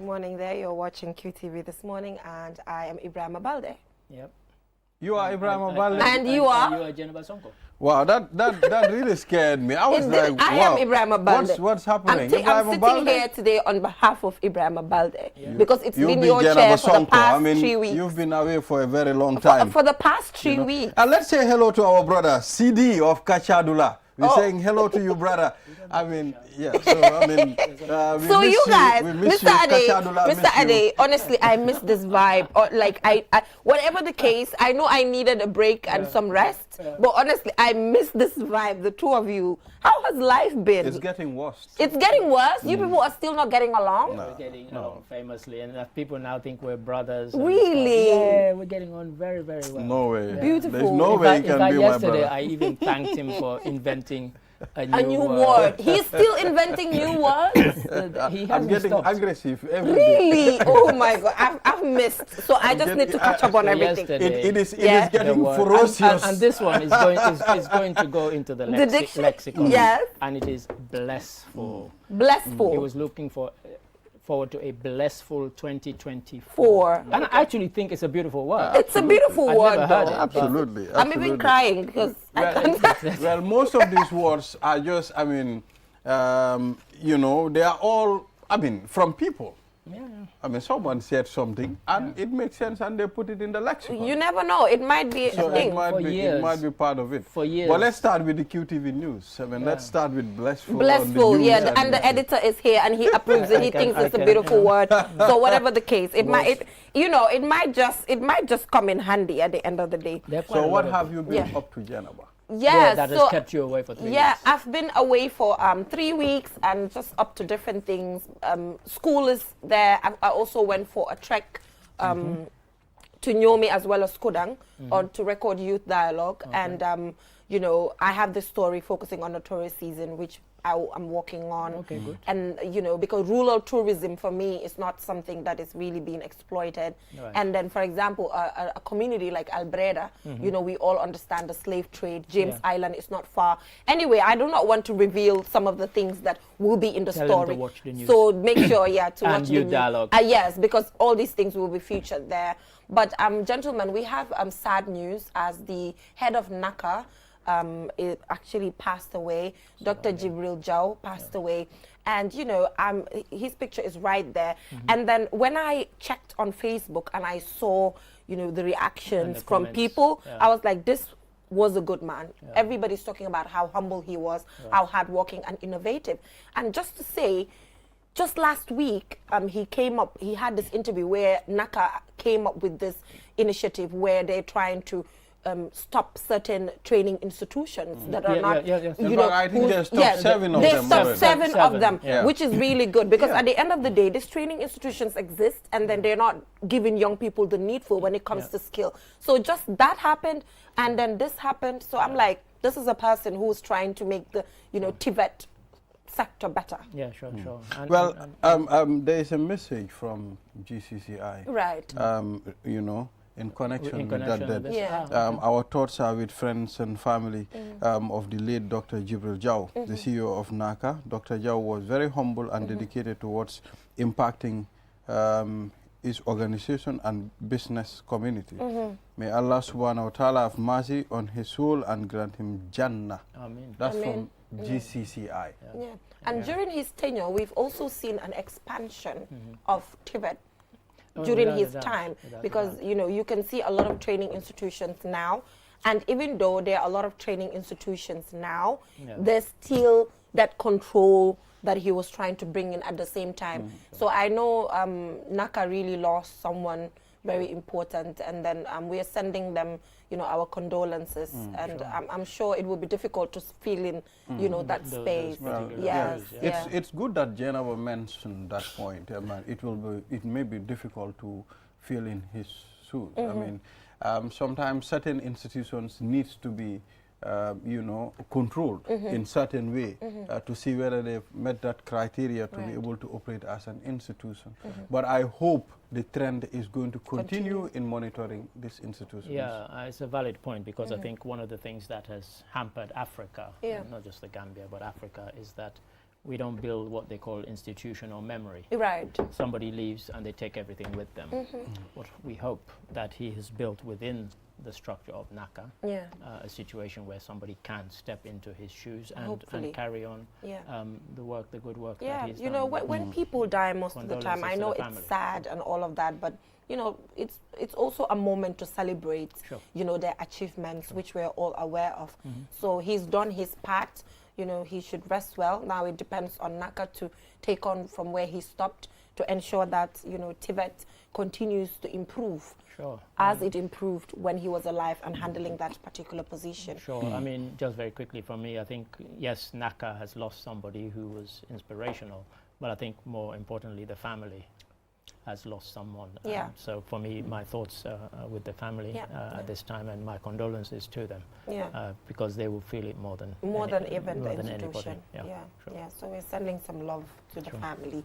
morning there. You're watching QTV This Morning, and I am Ibrahim Abalde. Yep. You are Ibrahim Abalde? And you are? You are Jennifer Sonko. Wow, that really scared me. I was like, I wow, am Ibrahim Abalde. What's happening? I'm sitting here today on behalf of Ibrahim Abalde because it's You've been your Jennifer chair for the Sonko. past I mean, 3 weeks. You've been away for a very long time. For the past 3 weeks. And let's say hello to our brother, CD of Kachadula. We're saying hello to you, brother. I mean, yeah, so I mean, so you guys, Mr. Ade, you. honestly, I miss this vibe. Or like I whatever the case, I know I needed a break and some rest, but honestly, I miss this vibe, the two of you. How has life been? It's getting worse. It's getting worse? You people are still not getting along? We're getting along famously, and people now think we're brothers. Really? Yeah, we're getting on very, very well. No way. Yeah. Beautiful. There's no way you can be my yesterday, brother. I even thanked him for inventing a new word. He's still inventing new words? I'm getting aggressive every day. Oh my God, I've missed. So I just need to catch up on everything. It is getting ferocious. And this one is going to go into the lexicon. Yes. And it is blessful. Blessful. He was looking forward to a blessful 2024. And I actually think it's a beautiful word. It's a beautiful word. Never heard it. Absolutely. I'm even crying because well, most of these words are just, I mean, you know, they are all, I mean, from people. Yeah. I mean, someone said something and it makes sense and they put it in the lexicon. You never know. It might be a thing. It might be part of it. For years. Well, let's start with the QTV news. I mean, let's start with blessful. Blessful, yeah. And the editor is here and he approves it. He thinks it's a beautiful word. So whatever the case, it might just come in handy at the end of the day. So what have you been up to, Jennifer? Yeah, that has kept you away for 3 weeks. Yeah, I've been away for 3 weeks and just up to different things. School is there. I also went for a trek to Nyomi as well as Kudang to record youth dialogue. Okay. And, you know, I have this story focusing on the tourist season, which I'm working on. Okay, good. And, you know, because rural tourism for me is not something that is really being exploited. Right. And then, for example, a community like Albreda, you know, we all understand the slave trade. James Island is not far. Anyway, I do not want to reveal some of the things that will be in the Tell story. them to watch the news. So make sure, to watch and the youth dialogue. Yes, because all these things will be featured there. But, gentlemen, we have sad news as the head of NACA, it actually passed away. Dr. Jibriel Jao passed away. And, you know, his picture is right there. And then when I checked on Facebook and I saw, you know, the reactions from people, I was like, this was a good man. Everybody's talking about how humble he was, how hardworking and innovative. And just to say, just last week, he had this interview where NACA came up with this initiative where they're trying to stop certain training institutions that are not, you know, I think they stopped 7 of them. They stopped 7 of them, yeah. which is really good because at the end of the day, these training institutions exist and then they're not giving young people the needful when it comes to skill. So just that happened and then this happened. So I'm like, this is a person who's trying to make the, you know, Tibet sector better. Yeah, sure. And, well, there is a message from GCCI. Right. You know, in connection with that. Yeah. Our thoughts are with friends and family of the late Dr. Jibriel Jao, the CEO of NACA. Dr. Jao was very humble and dedicated towards impacting his organization and business community. May Allah subhanahu wa ta'ala have mercy on his soul and grant him Jannah. Amen. That's from GCCI. Yeah. And during his tenure, we've also seen an expansion of Tibet during his time because, you know, you can see a lot of training institutions now. And even though there are a lot of training institutions now, there's still that control that he was trying to bring in at the same time. So I know NACA really lost someone very important, and then we are sending them, you know, our condolences, and I'm sure it will be difficult to fill in, you know, that space. Well, yes, it's good that Jennifer mentioned that point. I mean, it may be difficult to fill in his shoes. I mean, sometimes certain institutions needs to be you know, controlled in certain way to see whether they've met that criteria to be able to operate as an institution. But I hope the trend is going to continue in monitoring this institution. Yeah, it's a valid point because I think one of the things that has hampered Africa, not just the Gambia, but Africa, is that we don't build what they call institutional memory. Right. Somebody leaves and they take everything with them. What we hope that he has built within the structure of NACA, Yeah. a situation where somebody can step into his shoes Hopefully. and carry on Yeah. the good work Yeah, that he's you done. know, when people die most of the time, Condolences I to know the it's family. sad and all of that, but you know, it's also a moment to celebrate, Sure. you know, their achievements, which we're all aware of. So he's done his part. You know, he should rest well. Now it depends on NACA to take on from where he stopped to ensure that, you know, Tibet continues to improve Sure. as it improved when he was alive and handling that particular position. Sure. I mean, just very quickly for me, I think, yes, NACA has lost somebody who was inspirational, but I think more importantly, the family has lost someone. Yeah. So for me, my thoughts with the family Yeah. at this time, and my condolences to them, Yeah. because they will feel it more than Even the anybody. institution. Yeah. Sure. Yeah. So we're sending some love to the Sure. family.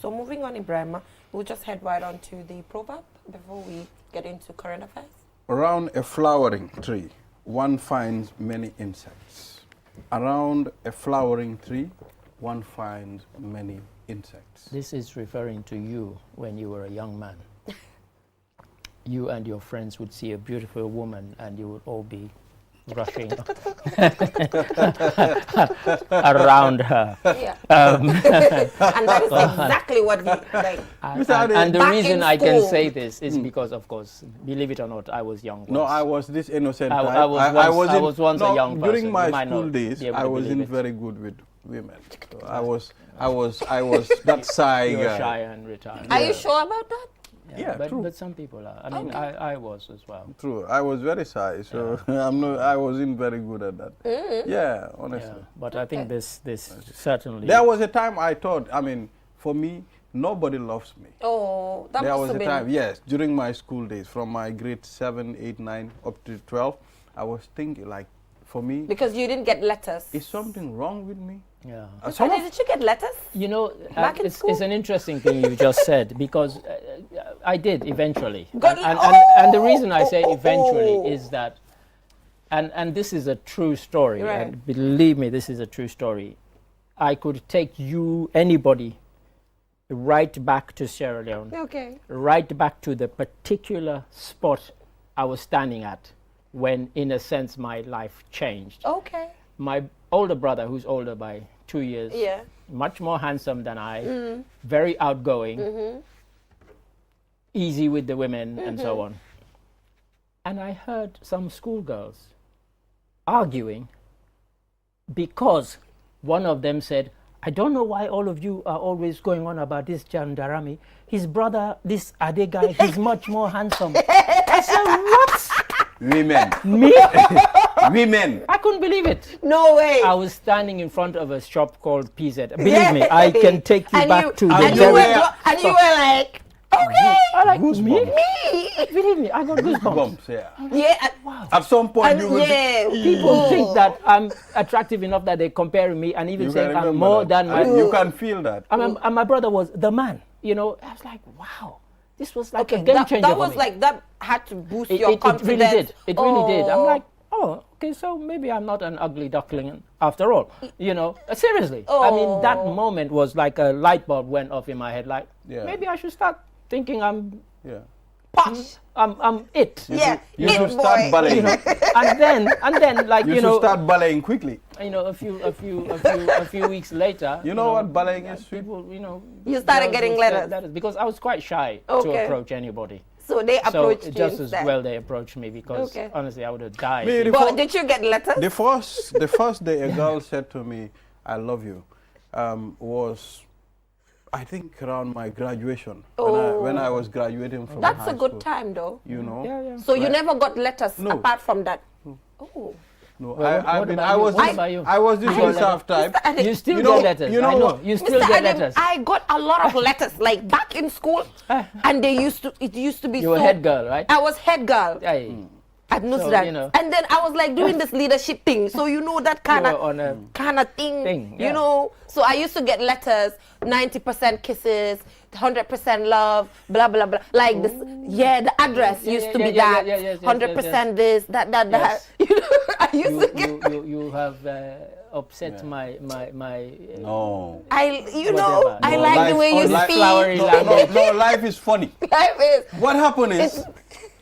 So moving on, Ibrahima, we'll just head right on to the proverb before we get into current affairs. Around a flowering tree, one finds many insects. Around a flowering tree, one finds many insects. This is referring to you when you were a young man. You and your friends would see a beautiful woman and you would all be rushing around her. Yeah. And that is exactly what he like. And the Back reason in I can school. say this is because, of course, believe it or not, I was young once. No, I was this innocent. I type. was once a young person. During my You might school not days, be able I to wasn't believe it. very good with women. So I was that shy You were guy. shy and retired. Are you sure about that? Yeah, but, true. but some people are. I mean, Okay. I was as well. True, I was very shy, so I wasn't very good at that. Yeah, honestly. Yeah, but I think this certainly. There was a time I thought, I mean, for me, nobody loves me. Oh, that There must was have a been. time, yes, during my school days, from my grade 7, 8, 9 up to 12, I was thinking, like, for me, Because you didn't get letters. is something wrong with me? Yeah. Some of- Did you get letters? You know, Back in it's school? an interesting thing you just said, because I did eventually. Got And the reason I say eventually is that, and this is a true story, Right. and believe me, this is a true story. I could take anybody, right back to Sierra Leone, Okay. right back to the particular spot I was standing at when, in a sense, my life changed. Okay. My older brother, who's older by 2 years, Yeah. much more handsome than I, very outgoing, easy with the women and so on. And I heard some schoolgirls arguing because one of them said, I don't know why all of you are always going on about this Jandarami. His brother, this Ade guy, he's much more handsome. I said, what? Women. Me? Women. I couldn't believe it. No way. I was standing in front of a shop called PZ. Believe me, I can take you And back to the and very- and you were like, okay. I like me. Goosebumps. Believe me, I got goosebumps. Bumps, yeah. Yeah. At some point, And you will yeah. People think that I'm attractive enough that they're comparing me and even you saying can I'm remember more that. than my. And you can feel that. And my brother was the man. You know, I was like, wow, this was like Okay. a game That, changer that for was me. like that had to boost It your really confidence. did. It really did. I'm Oh. like, oh, okay, so maybe I'm not an ugly duckling after all. You know, seriously. I mean, that moment was like a light bulb went off in my head. Like, Yeah. maybe I should start thinking I'm Yeah. Posh. it. Yeah. You it should start boy. ballet. You know, and then like You you should know, start balleting quickly. a few weeks later. You know what balleting is? People, you know. You started girls getting would get letters. because I was quite shy to Okay. approach anybody. So they So approached you just as instead. well they approached me because Okay. honestly I would have died. Me, the But fir- did you get letters? the first day a girl said to me, "I love you," was, I think, around my graduation. When I was graduating from That's high a good school, time, though. You know. Yeah. So you never got letters No. apart from that. Oh. No, Well, what I about mean, you? I was What this, about you? I was this I got reserved type. You still You know- get letters. you know I know. what? You still Mr. get Adam, letters. I got a lot of letters, like back in school, and it used to be You were so. head girl, right? I was head girl Hey, at Nusrat, you know. and then I was like doing this leadership thing. So you know that kind were on a of thing, yeah. you know. So I used to get letters, 90% kisses, 100% love, blah blah blah. Like this, yeah. The address Yeah, used yeah, to be yeah, that, yeah, yes, yes, 100% this, that. Yes. You know? I used to get. You have upset my No. I Whatever. I No, like the way you life- speak. flowery No, language. no, life is funny. Life is. What happened is,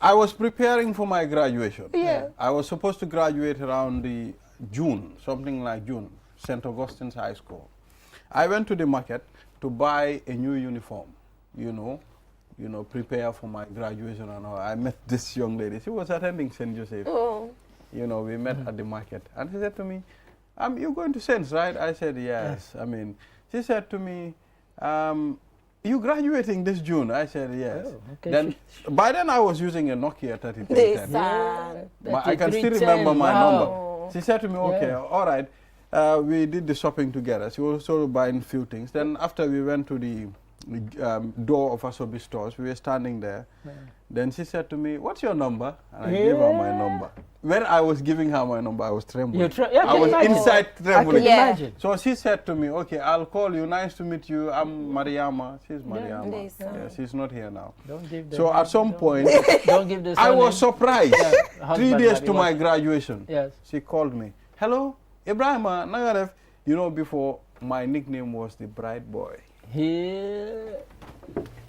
I was preparing for my graduation. Yeah. I was supposed to graduate around the June, something like June, St. Augustine's High School. I went to the market to buy a new uniform, you know, prepare for my graduation and all. I met this young lady. She was attending St. Joseph. Oh. You know, we met at the market. And she said to me, you're going to St. right? I said, yes. I mean, she said to me, you graduating this June? I said, yes. Oh, okay. Then, by then I was using a Nokia This 3310. son. I can still 3310, remember my wow. number. She said to me, okay, Yeah. all right. We did the shopping together. She was sort of buying a few things. Then after we went to the door of Asobi stores, we were standing there. Yeah. Then she said to me, what's your number? And I gave her my number. When I was giving her my number, I was trembling. Yeah, I was imagine. inside I can trembling. Yeah. imagine. So she said to me, okay, I'll call you. Nice to meet you. I'm Mariama. She's Yeah. Mariama. Yes, Yeah, she's not here now. Don't give the So at some don't- point, Don't give the I was surname. surprised. Yeah, 3 husband days might be to my watching. graduation. Yes. She called me. Hello, Ibrahima Nagaref. You know, before my nickname was the Bright Boy. Here.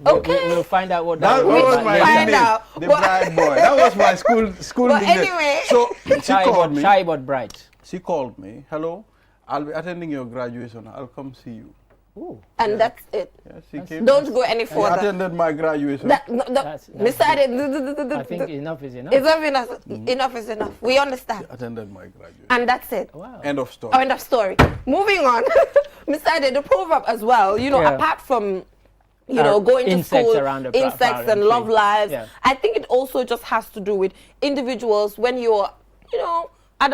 Okay. We'll find out what That that was about my later. Find nickname, out. the But- Bright Boy. That was my school But nickname. anyway. So she Shy called but, me. shy but bright. She called me. Hello, I'll be attending your graduation. I'll come see you. Ooh. And that's it. Yeah, she came. Don't go any She further. attended my graduation. That, no, That's Mr. I think enough is enough. It's not enough. Enough is enough. We understand. Attended my graduation. And that's it. Wow. End of story. Oh, end of story. Moving on. Mr. Ade, the proverb as well, you know, Yeah. apart from, you know, going to insects school, around the insects and tree. love lives, Yeah. I think it also just has to do with individuals when you're, you know, at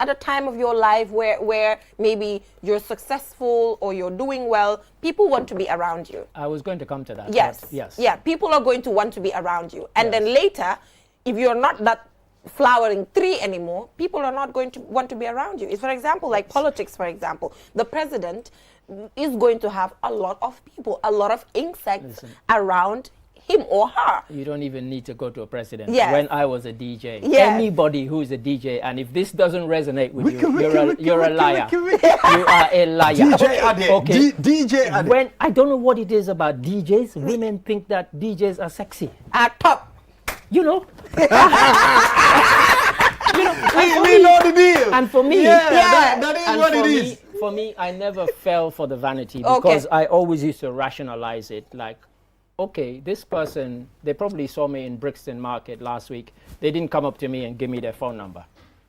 a time of your life where maybe you're successful or you're doing well, people want to be around you. I was going to come to that. Yes. but Yes. Yeah, people are going to want to be around you. And Yes. then later, if you're not that flowering tree anymore, people are not going to want to be around you. It's, for example, like politics, for example. The president is going to have a lot of people, a lot of insects Listen. around him or her. You don't even need to go to a president. Yes. When I was a DJ, Yes. anybody who is a DJ, and if this doesn't resonate with Wiki, you, wiki, wiki, you're a wiki, liar. wiki, wiki. You are a liar. DJ Ade. Okay. DJ Ade. When I don't know what it is about DJs, women think that DJs are sexy. At top. You know. we know the deal. And for me, Yeah, that is and what for it me, is. For me, I never fell for the vanity Okay. because I always used to rationalize it like, okay, this person, they probably saw me in Brixton Market last week. They didn't come up to me and give me their phone number.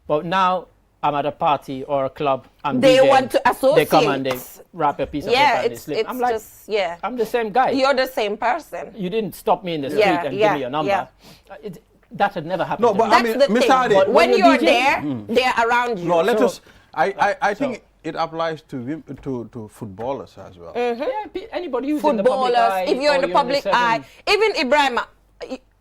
But now I'm at a party or a club. They DJing, want to They come and they associate. wrap a piece of Yeah, paper and they it's slip. I'm like, just, yeah. I'm the same guy. You're the same person. You didn't stop me in the street Yeah, and yeah, give me your number. yeah. That had never happened. No, to but me. I That's mean, the Mr. thing. Ade, When When you're you're DJing, there, they're around you. no, let So- us. I think so- it applies to footballers as well. Yeah, anybody who's in the public Footballers, eye, if you're in or the public certain- eye, even Ibrahim,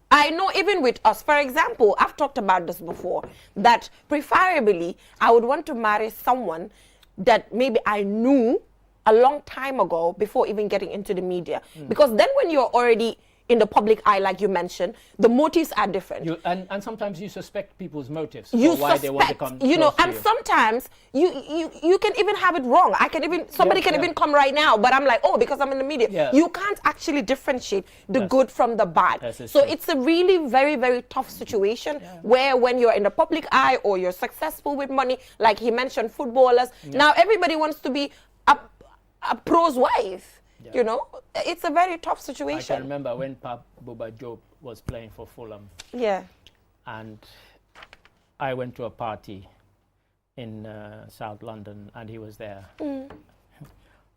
I know even with us, for example, I've talked about this before, that preferably I would want to marry someone that maybe I knew a long time ago before even getting into the media. Because then when you're already in the public eye, like you mentioned, the motives are different. And sometimes you suspect people's motives You for why they want to suspect, come you know, close to and you. sometimes you can even have it wrong. Somebody Yeah, can yeah. even come right now, but I'm like, oh, because I'm in the media. Yeah. You can't actually differentiate the Yes. good from the bad. Yes, it's So true. it's a really very, very tough situation where when you're in the public eye or you're successful with money, like he mentioned, footballers, now everybody wants to be a pro's wife. Yeah. You know, it's a very tough I situation. can remember when Pap Buba Job was playing for Fulham, Yeah. and I went to a party in South London, and he was there.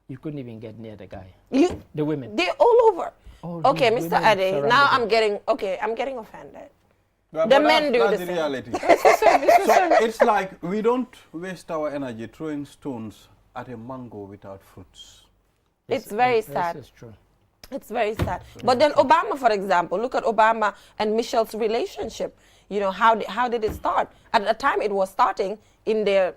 You couldn't even get near the guy. The women. They're all over. All Okay, these Mr. women Ade, surrounded now him. I'm getting offended. But The men do that's the the same. reality. So it's like we don't waste our energy throwing stones at a mango without fruits. It's very sad. This is true. It's very sad. But then Obama, for example, look at Obama and Michelle's relationship. You know, how did it start? At the time it was starting in their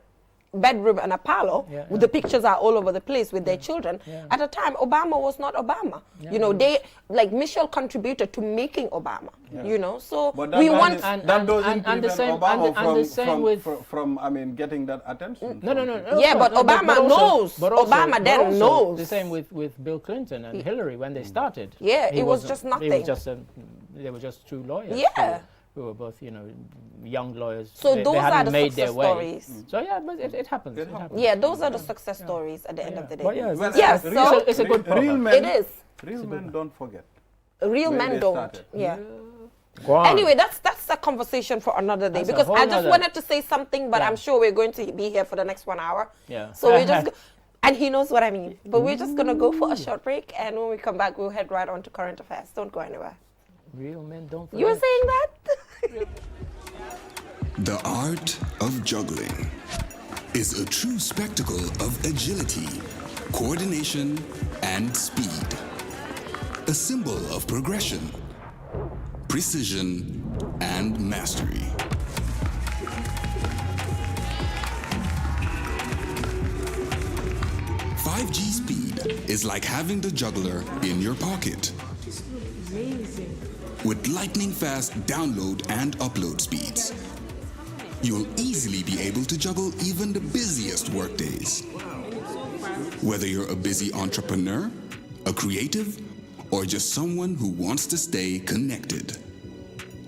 bedroom and a parlor. Yeah, The pictures are all over the place with their children. Yeah. At a time, Obama was not Obama. Yeah. You know, they, like Michelle contributed to making Obama. Yeah. You know, so But that we doesn't- want. that doesn't and the prevent same- Obama and the same with- from, I mean, getting that attention. No. Yeah, but Obama knows. Obama then also knows. The same with Bill Clinton and Hillary when they started. Yeah, He it was wasn't- just They nothing. were just they were just two lawyers. Yeah. Who were both, you know, young lawyers. So they those are hadn't the made success their way. stories. So yeah, but it happens. It It happens. happens. Yeah, those are the success stories at the end of the day. But yeah, Well, Yeah, real- so- it's a good real proverb. men, It is. Real men don't forget. Real Where men they don't. started. Yeah. Go on. Anyway, that's a conversation for another day, That's a because whole I just nother- wanted to say something, but Yeah. I'm sure we're going to be here for the next 1 hour. Yeah. So we just, and he knows what I mean. But we're just gonna go for a short break, and when we come back, we'll head right on to current affairs. Don't go anywhere. Real men don't forget. You were saying that? The art of juggling is a true spectacle of agility, coordination, and speed. A symbol of progression, precision, and mastery. "5G speed is like having the juggler in your pocket. With lightning-fast download and upload speeds, you'll easily be able to juggle even the busiest workdays. Whether you're a busy entrepreneur, a creative, or just someone who wants to stay connected.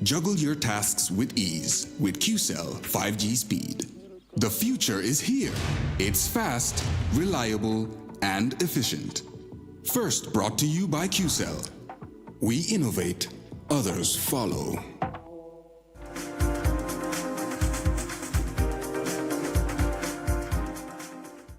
Juggle your tasks with ease with QCell 5G speed. The future is here. It's fast, reliable, and efficient. First brought to you by QCell. We innovate, others follow.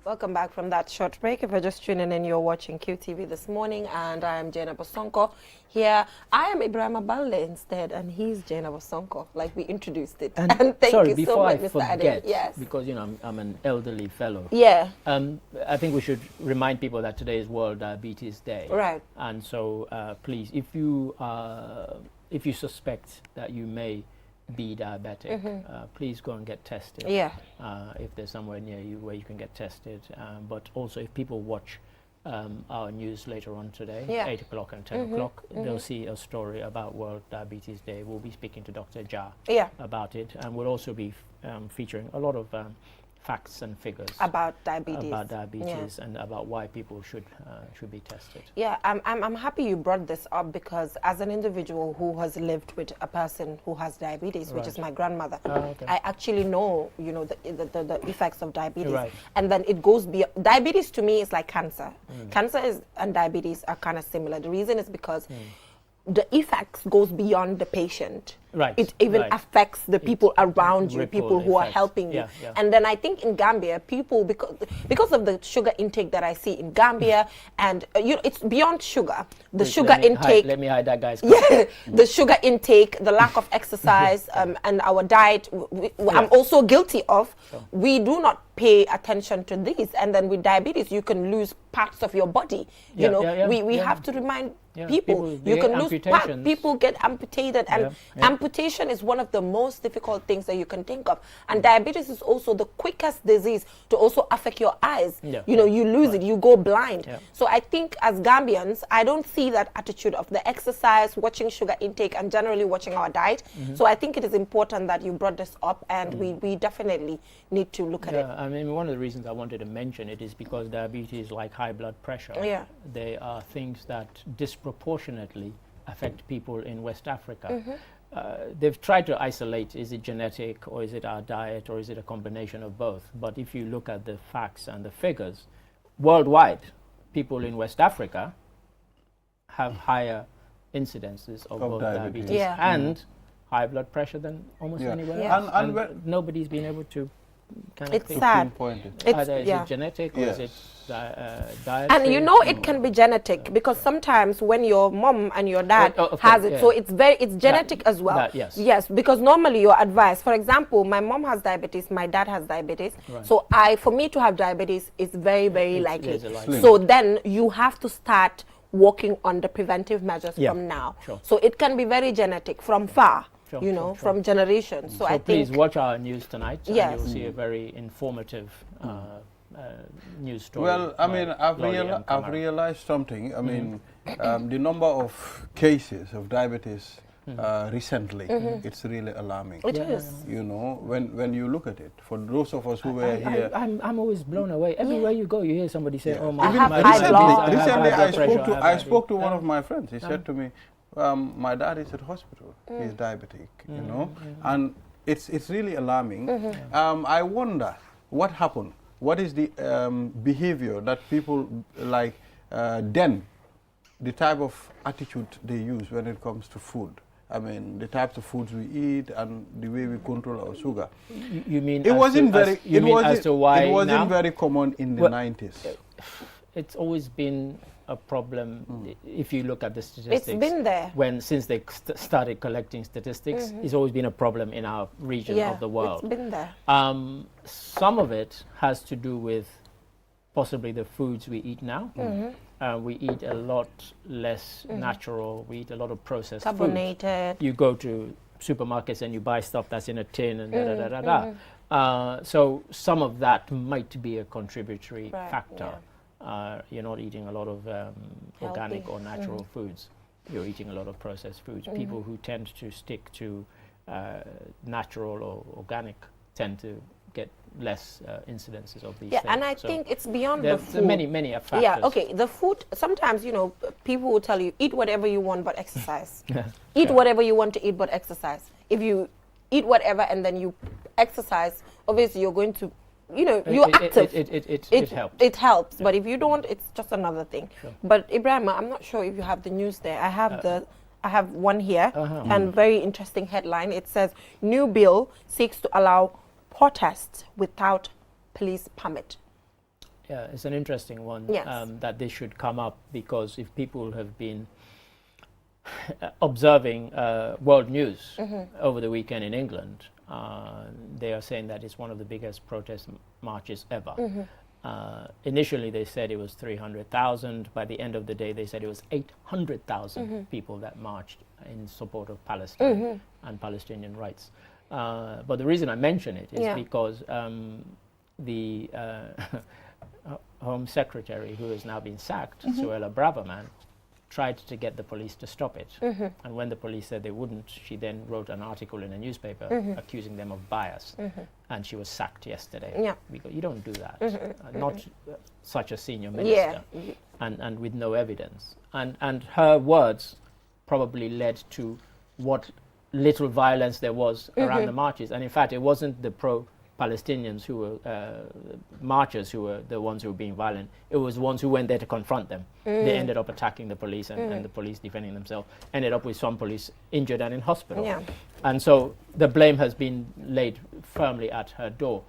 Welcome back from that short break. If you're just tuning in, you're watching QTV this morning, and I am Jana Bosonko. Here, I am Ibrahim Aballe instead, and he's Jana Bosonko, like we introduced it. And thank sorry, you so before much, I Mr. forget, Adem. Yes. because you know I'm an elderly fellow. Yeah. I think we should remind people that today is World Diabetes Day. Right. And so, please, if you suspect that you may be diabetic, please go and get tested. Yeah. If there's somewhere near you where you can get tested. But also, if people watch our news later on today, Yeah. 8 o'clock and 10 o'clock, they'll see a story about World Diabetes Day. We'll be speaking to Dr. Jao Yeah. about it, and we'll also be featuring a lot of facts and figures About diabetes. and about why people should be tested. Yeah, I'm happy you brought this up, because as an individual who has lived with a person who has diabetes, which is my grandmother, Okay. I actually know, you know, the effects of diabetes. Right. And then it goes beyond. Diabetes to me is like cancer. Cancer and diabetes are kind of similar. The reason is because the effects goes beyond the patient. Right, It even right. affects the people around you, ripple people who are effects. helping you. Yeah, yeah. And then I think in Gambia, people, because of the sugar intake that I see in Gambia, and you know, it's beyond sugar. The sugar intake. Let me hide that guy's. Yeah, the sugar intake, the lack of exercise, and our diet, I'm also guilty of. We do not pay attention to these, and then with diabetes, you can lose parts of your body. You know, we have to remind people you get can lose amputations. people get amputated, and amputation is one of the most difficult things that you can think of. And diabetes is also the quickest disease to also affect your eyes. You know, you lose it, you go blind. So I think as Gambians, I don't see that attitude of the exercise, watching sugar intake, and generally watching our diet. So I think it is important that you brought this up, and we definitely need to look at it. I mean, one of the reasons I wanted to mention it is because diabetes, like high blood pressure, they are things that disproportionately affect people in West Africa. They've tried to isolate, is it genetic, or is it our diet, or is it a combination of both? But if you look at the facts and the figures, worldwide, people in West Africa have higher incidences of both diabetes and high blood pressure than almost anywhere else. And nobody's been able to kind of It's sad. Either is it genetic, or is it diet? And you know, it can be genetic, because sometimes when your mom and your dad has it, so it's genetic as well. Yes, because normally you're advised. For example, my mom has diabetes, my dad has diabetes. So for me to have diabetes is very, very likely. So then you have to start working on the preventive measures from now. So it can be very genetic from far. Sure, you sure, know, sure. from generations. So I please think watch our news tonight, Yes. and you'll see a very informative news story. Well, I by mean, Lolly and I've Kamara. realized something. I mean, the number of cases of diabetes recently, it's really alarming. it is. You know, when you look at it, for those of us who were here, I'm always blown away. Everywhere you go, you hear somebody say, Yeah. "Oh, I my, have my high diabetes, blood. I have recently high blood pressure, I have spoke to one diabetes." of my friends. He said to me, "My dad is at hospital. He's diabetic. You know, and it's really alarming. I wonder what happened. What is the behavior that people like then, the type of attitude they use when it comes to food. I mean, the types of foods we eat and the way we control our sugar. You mean It as wasn't to, very. as, you It mean wasn't. as to why It wasn't now? very common in the Well, 90s. It's always been a problem if you look at the statistics. It's been there. Since they started collecting statistics. It's always been a problem in our region Yeah, of the world. it's been there. Some of it has to do with possibly the foods we eat now. We eat a lot less natural. We eat a lot of processed food. Carbonated. You go to supermarkets and you buy stuff that's in a tin and da da da da da. So some of that might be a contributory Right, factor. You're not eating a lot of organic Healthy. or natural foods. You're eating a lot of processed foods. People who tend to stick to natural or organic tend to get less incidences of these Yeah, things. and I So think it's beyond there the there are food. many factors. Yeah, okay. The food, sometimes, you know, people will tell you, eat whatever you want but exercise. Eat whatever you want to eat but exercise. If you eat whatever and then you exercise, obviously you're going to, you know, you're active. It helps. It helps, but if you don't, it's just another thing. But Ibrahim, I'm not sure if you have the news there. I have one here, and very interesting headline. It says, new bill seeks to allow protests without police permit. Yeah, it's an interesting one. Yes. That this should come up, because if people have been observing world news over the weekend in England, they are saying that it's one of the biggest protest marches ever. Initially they said it was 300,000. By the end of the day they said it was 800,000 people that marched in support of Palestine and Palestinian rights. But the reason I mention it is because the Home Secretary, who has now been sacked, Suella Braverman, tried to get the police to stop it. And when the police said they wouldn't, she then wrote an article in a newspaper accusing them of bias. And she was sacked yesterday. Yeah. Because you don't do that. Not such a senior minister. And with no evidence. And her words probably led to what little violence there was around the marches. And in fact, it wasn't the pro-Palestinians who were marchers who were the ones who were being violent. It was the ones who went there to confront them. They ended up attacking the police, and the police defending themselves. Ended up with some police injured and in hospital. Yeah. And so the blame has been laid firmly at her door.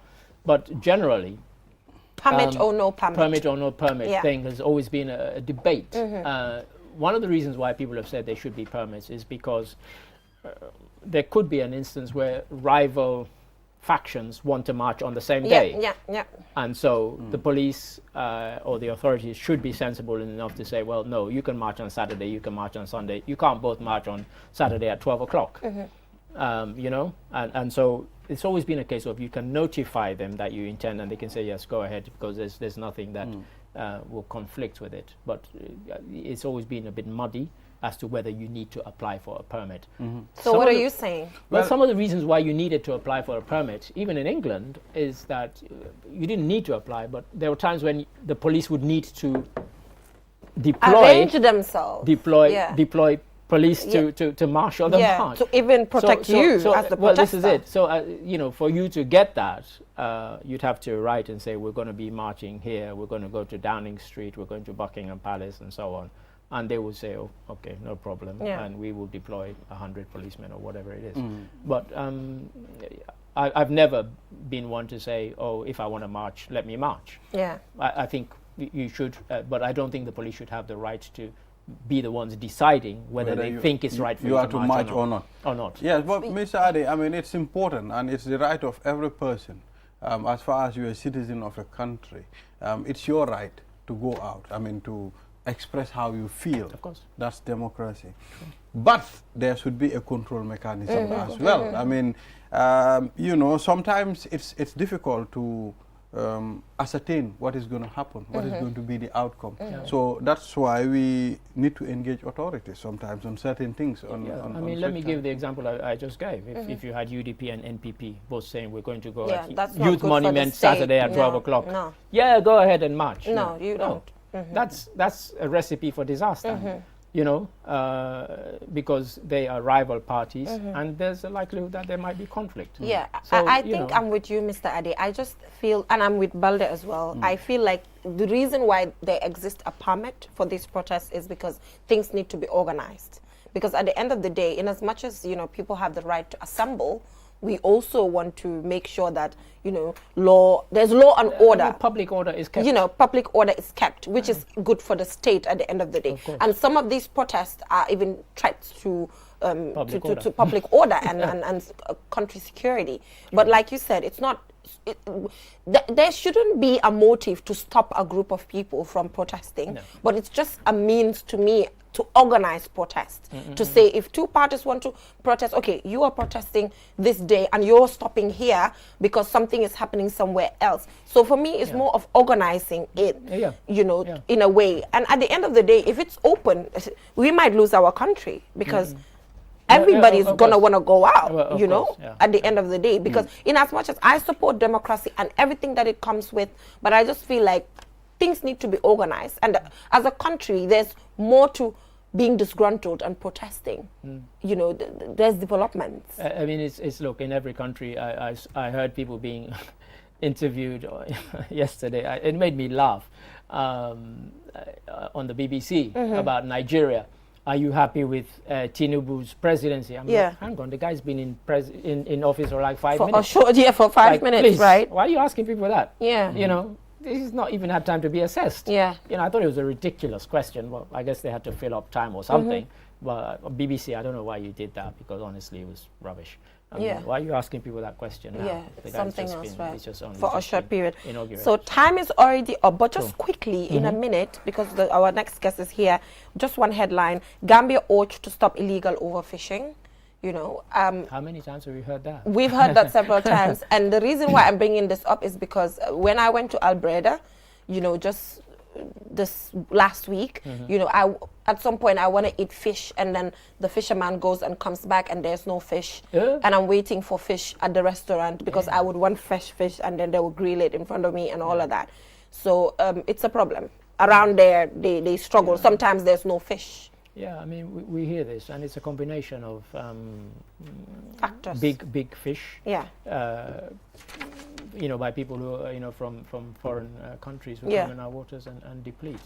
But generally, Permit or no permit. permit or no permit Yeah. thing has always been a debate. One of the reasons why people have said there should be permits is because there could be an instance where rival factions want to march on the same day. Yeah. And so the police or the authorities should be sensible enough to say, well, no, you can march on Saturday, you can march on Sunday. You can't both march on Saturday at 12 o'clock. You know, and so it's always been a case of you can notify them that you intend, and they can say, yes, go ahead, because there's nothing that will conflict with it. But it's always been a bit muddy as to whether you need to apply for a permit. So what are you saying? Well, some of the reasons why you needed to apply for a permit, even in England, is that you didn't need to apply, but there were times when the police would need to Arrange themselves. deploy police to marshal the march. To even protect you as the protester. Well, this is it. So, you know, for you to get that, you'd have to write and say, we're going to be marching here, we're going to go to Downing Street, we're going to Buckingham Palace, and so on. And they would say, oh, okay, no problem, and we will deploy 100 policemen or whatever it is. But I've never been one to say, oh, if I want to march, let me march. Yeah. I think you should, but I don't think the police should have the right to be the ones deciding whether they think it's right for you are to march or not. Or not. Yes, but Mr. Ade, I mean, it's important, and it's the right of every person, as far as you're a citizen of a country. It's your right to go out, I mean, to express how you feel. Of course. That's democracy. But there should be a control mechanism as well. I mean, you know, sometimes it's difficult to ascertain what is going to happen, what is going to be the outcome. So that's why we need to engage authorities sometimes on certain things. I mean, let me give the example I just gave. If you had UDP and NPP both saying we're going to go at Youth Monument Saturday at 12 o'clock. No. Yeah, go ahead and march. No, you don't. That's a recipe for disaster. You know, because they are rival parties, and there's a likelihood that there might be conflict. Yeah, so, I think I'm with you, Mr. Ade. I just feel, and I'm with Balde as well, I feel like the reason why there exists a permit for these protests is because things need to be organized. Because at the end of the day, in as much as, you know, people have the right to assemble, we also want to make sure that, you know, there's law and order. Public order is kept. You know, public order is kept, which is good for the state at the end of the day. And some of these protests are even threats to public order and country security. But like you said, it's not. There shouldn't be a motive to stop a group of people from protesting, but it's just a means to me to organize protests, to say if two parties want to protest, okay, you are protesting this day and you're stopping here because something is happening somewhere else. So for me, it's more of organizing it, you know, in a way. And at the end of the day, if it's open, we might lose our country because everybody's gonna want to go out, you know, at the end of the day. Because in as much as I support democracy and everything that it comes with, but I just feel like things need to be organized. And as a country, there's more to being disgruntled and protesting. You know, there's developments. I mean, it's look, in every country, I heard people being interviewed yesterday. It made me laugh on the BBC about Nigeria. Are you happy with Tinubu's presidency? I'm like, hang on, the guy's been in office for like 5 minutes. For 5 minutes, please, right? Why are you asking people that? Yeah. You know, he's not even had time to be assessed. Yeah. You know, I thought it was a ridiculous question. Well, I guess they had to fill up time or something. But BBC, I don't know why you did that, because honestly, it was rubbish. I mean, why are you asking people that question now? Yeah, it's something else, right? For a short period. So time is already up, but just quickly, in a minute, because our next guest is here, just one headline: Gambia urged to stop illegal overfishing. You know, how many times have we heard that? We've heard that several times, and the reason why I'm bringing this up is because when I went to Albreda, you know, just this last week, you know, at some point I want to eat fish, and then the fisherman goes and comes back and there's no fish, and I'm waiting for fish at the restaurant because I would want fresh fish, and then they will grill it in front of me and all of that. So it's a problem. Around there, they struggle. Sometimes there's no fish. Yeah, I mean, we hear this, and it's a combination of factors. Big fish. Yeah. You know, by people who are, you know, from foreign countries who come in our waters and deplete.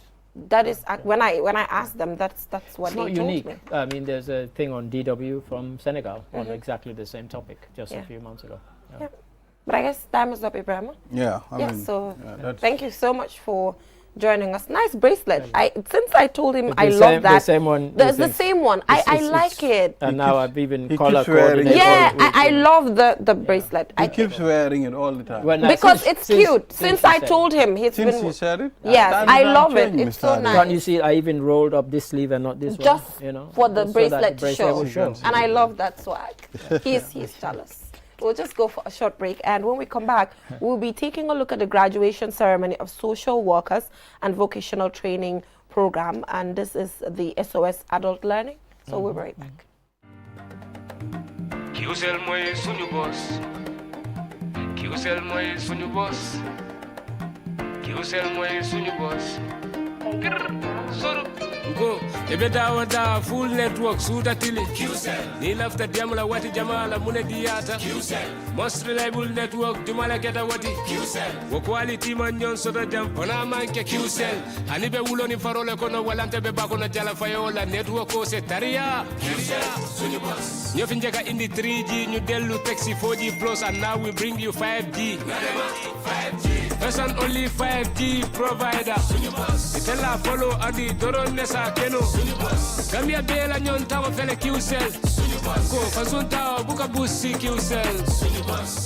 That is when I asked them, that's what they told me. It's not unique. I mean, there's a thing on DW from Senegal on exactly the same topic just a few months ago. Yeah. But I guess time is up, Ibrahim. Yeah. I mean, so thank you so much for joining us. Nice bracelet. Since I told him I love love that. The same one. The same one. I like it. And now I've even color coordinated. Yeah, I love the bracelet. He keeps wearing it all the time. Because it's cute. Since I told him, he said it. Yes, I love it. It's so nice. Can't you see? I even rolled up this sleeve and not this one. Just you know, for the bracelet to will show. And I love that swag. He's jealous. We'll just go for a short break, and when we come back, we'll be taking a look at the graduation ceremony of social workers and vocational training program, and this is the SOS Adult Learning. So we'll be right back. QCell mooy suñu boss. QCell mooy suñu boss. QCell mooy suñu boss. Go, ebe dawa full network suda tili. QCell. Ni lafta diamla wati jamala mune diata. QCell. Most reliable network dumala keta wati. QCell. Wo quality man nyon soda jam pona manke QCell. Ani be wulo ni farole kono walante be bakono jala fayola network ko se taria. QCell. Sunyu boss. Nyo finjeka indi 3G ñu delu taxi 4G plus, and now we bring you 5G. 5G. First and only 5G provider. Sunyu boss. Itela follow adi doron nesa keno. Gambia bela nyon tawa fele QCell. Go Kasunta buka busi QCell.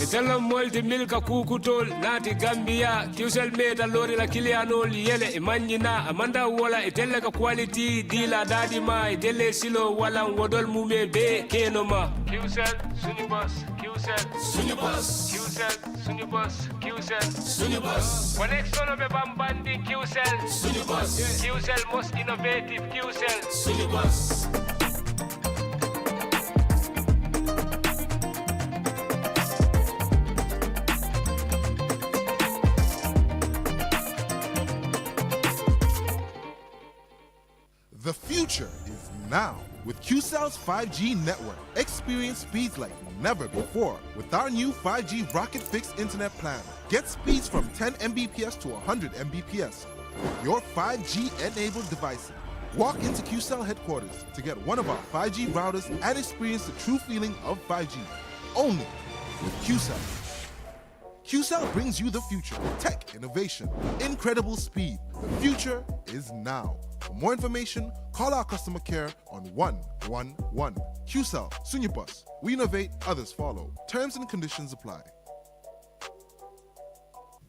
Itella molti milka kukutol nati Gambia QCell meta lori la kiliano yele imanyina amanda wala itella ka quality dila dadi ma itelle silo wala wodol mume be kenoma. QCell sunyu boss QCell sunyu boss QCell sunyu boss QCell sunyu boss. Connection of bambandi QCell sunyu boss. QCell most innovative QCell sunyu boss. The future is now. With QCell's 5G network, experience speeds like never before with our new 5G Rocket Fixed Internet plan. Get speeds from 10 Mbps to 100 Mbps. Your 5G-enabled devices. Walk into QCell headquarters to get one of our 5G routers and experience the true feeling of 5G. Only with QCell. QCell brings you the future. Tech, innovation, incredible speed. The future is now. For more information, call our customer care on 111. QCell, Sunyabus. We innovate, others follow. Terms and conditions apply.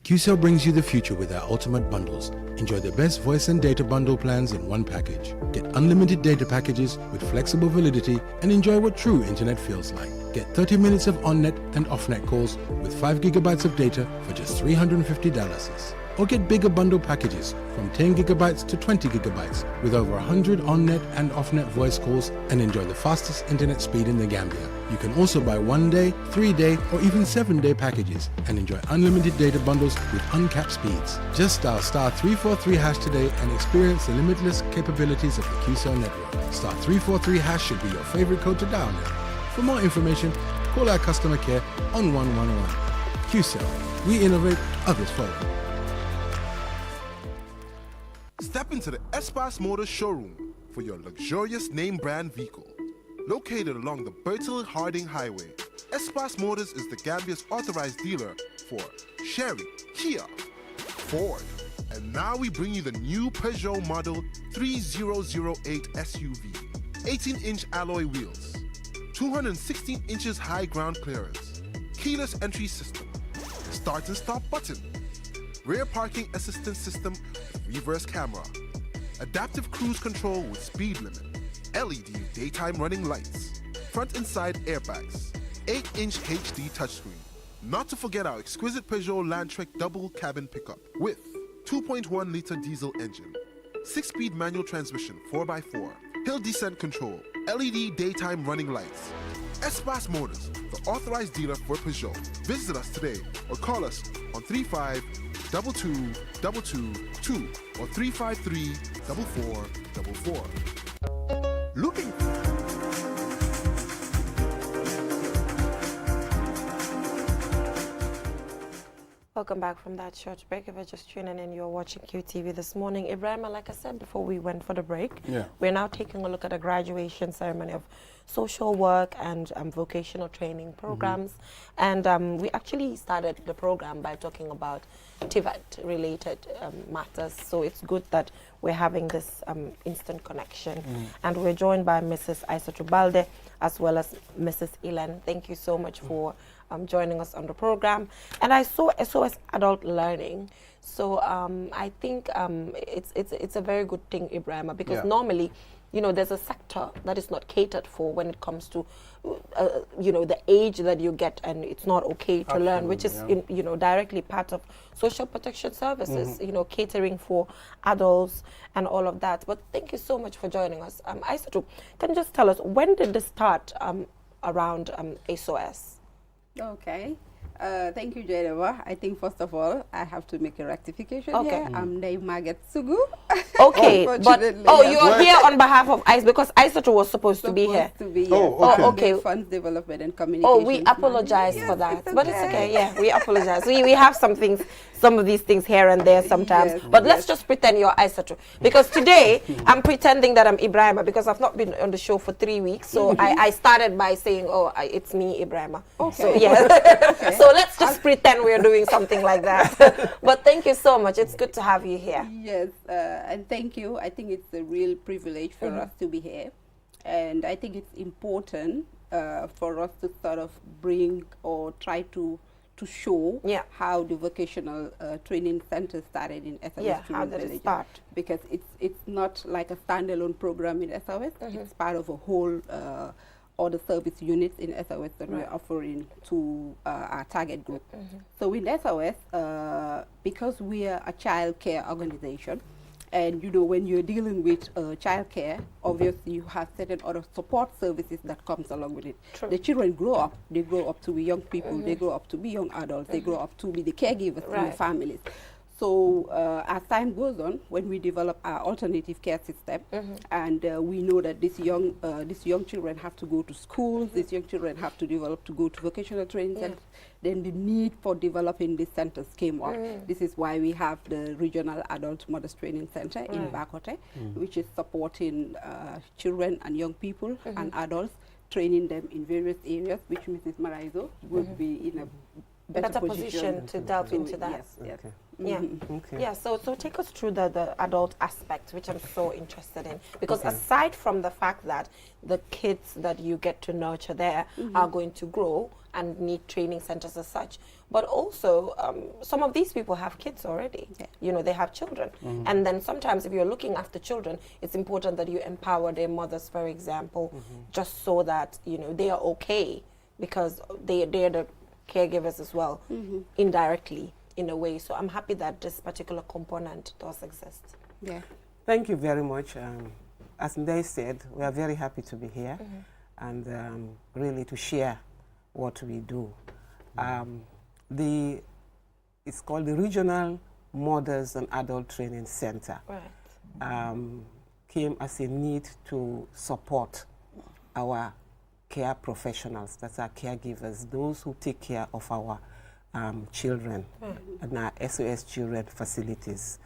QCell brings you the future with our ultimate bundles. Enjoy the best voice and data bundle plans in one package. Get unlimited data packages with flexible validity and enjoy what true internet feels like. Get 30 minutes of on-net and off-net calls with 5 gigabytes of data for just $350. Or get bigger bundle packages from 10 gigabytes to 20 gigabytes with over 100 on-net and off-net voice calls and enjoy the fastest internet speed in the Gambia. You can also buy 1-day, 3-day or even 7-day packages and enjoy unlimited data bundles with uncapped speeds. Just dial *343# today and experience the limitless capabilities of the QCell network. *343# should be your favorite code to dial now. For more information, call our customer care on 111. QCell. We innovate, others follow. Step into the Espas Motors showroom for your luxurious name brand vehicle. Located along the Bertil Harding Highway, Espas Motors is the Gambia's authorized dealer for Chery, Kia, Ford, and now we bring you the new Peugeot model 3008 SUV. 18-inch alloy wheels, 216 inches high ground clearance, keyless entry system, start and stop button, rear parking assistance system with reverse camera, adaptive cruise control with speed limit, LED daytime running lights, front and side airbags, 8-inch HD touchscreen. Not to forget our exquisite Peugeot Landtrek double cabin pickup with 2.1-liter diesel engine, 6-speed manual transmission 4x4, hill descent control, LED daytime running lights. Espas Motors, the authorized dealer for Peugeot. Visit us today or call us on 35-2222 or 353-4444. Looking. Welcome back from that short break. If you're just tuning in, you're watching QTV this morning. Ibrahim, like I said before we went for the break, we're now taking a look at a graduation ceremony of social work and vocational training programs. And we actually started the program by talking about TVET-related matters. So it's good that we're having this instant connection. And we're joined by Mrs. Aissatou Balde as well as Mrs. Ilan. Thank you so much for joining us on the program. And I saw SOS Adult Learning. So I think it's a very good thing, Ibrahima, because normally, you know, there's a sector that is not catered for when it comes to, you know, the age that you get, and it's not okay to learn, which is, you know, directly part of social protection services, you know, catering for adults and all of that. But thank you so much for joining us. Aissatou, can you just tell us, when did this start around SOS? Okay. Thank you, Jennifer. I think first of all, I have to make a rectification here. I'm Dave Margaret Sugu. Okay, but you're here on behalf of ICE because Aissatou was supposed to be here. Okay. Funds Development and Communication. Oh, we apologize for that, but it's okay. Yeah, we apologize. We have some of these things here and there sometimes. But let's just pretend you're Aissatou, because today I'm pretending that I'm Ibrahima because I've not been on the show for 3 weeks. So I started by saying, it's me, Ibrahima. Okay. So yeah. So let's just pretend we're doing something like that. But thank you so much. It's good to have you here. Yes, and thank you. I think it's a real privilege for us to be here. And I think it's important for us to sort of bring or try to show how the vocational training center started in SOS how did it start? Because it's not like a standalone program in SOS. It's part of a whole other service units in SOS that we're offering to our target group. So in SOS, because we are a child care organization, and you know, when you're dealing with child care, obviously you have certain other support services that comes along with it. True. The children grow up, they grow up to be young people, they grow up to be young adults, they grow up to be the caregivers in the families. So as time goes on, when we develop our alternative care system, and we know that these young children have to go to schools, these young children have to develop to go to vocational training centers, then the need for developing these centers came up. This is why we have the Regional Adult Mothers Training Center in Bakote, which is supporting children and young people and adults, training them in various areas, which Mrs. Maraizo would be in a better position to delve into that. Yes, yes. Okay. Yeah, so take us through the adult aspect, which I'm so interested in, because aside from the fact that the kids that you get to nurture there are going to grow and need training centers as such, but also some of these people have kids already. You know, they have children, and then sometimes if you're looking after children, it's important that you empower their mothers, for example, just so that, you know, they are okay, because they're the caregivers as well, indirectly, in a way. So I'm happy that this particular component does exist. Yeah. Thank you very much. As Ndai said, we are very happy to be here and really to share what we do. It's called the Regional Mothers and Adult Training Center. Came as a need to support our care professionals, that's our caregivers, those who take care of our children and our SOS children facilities.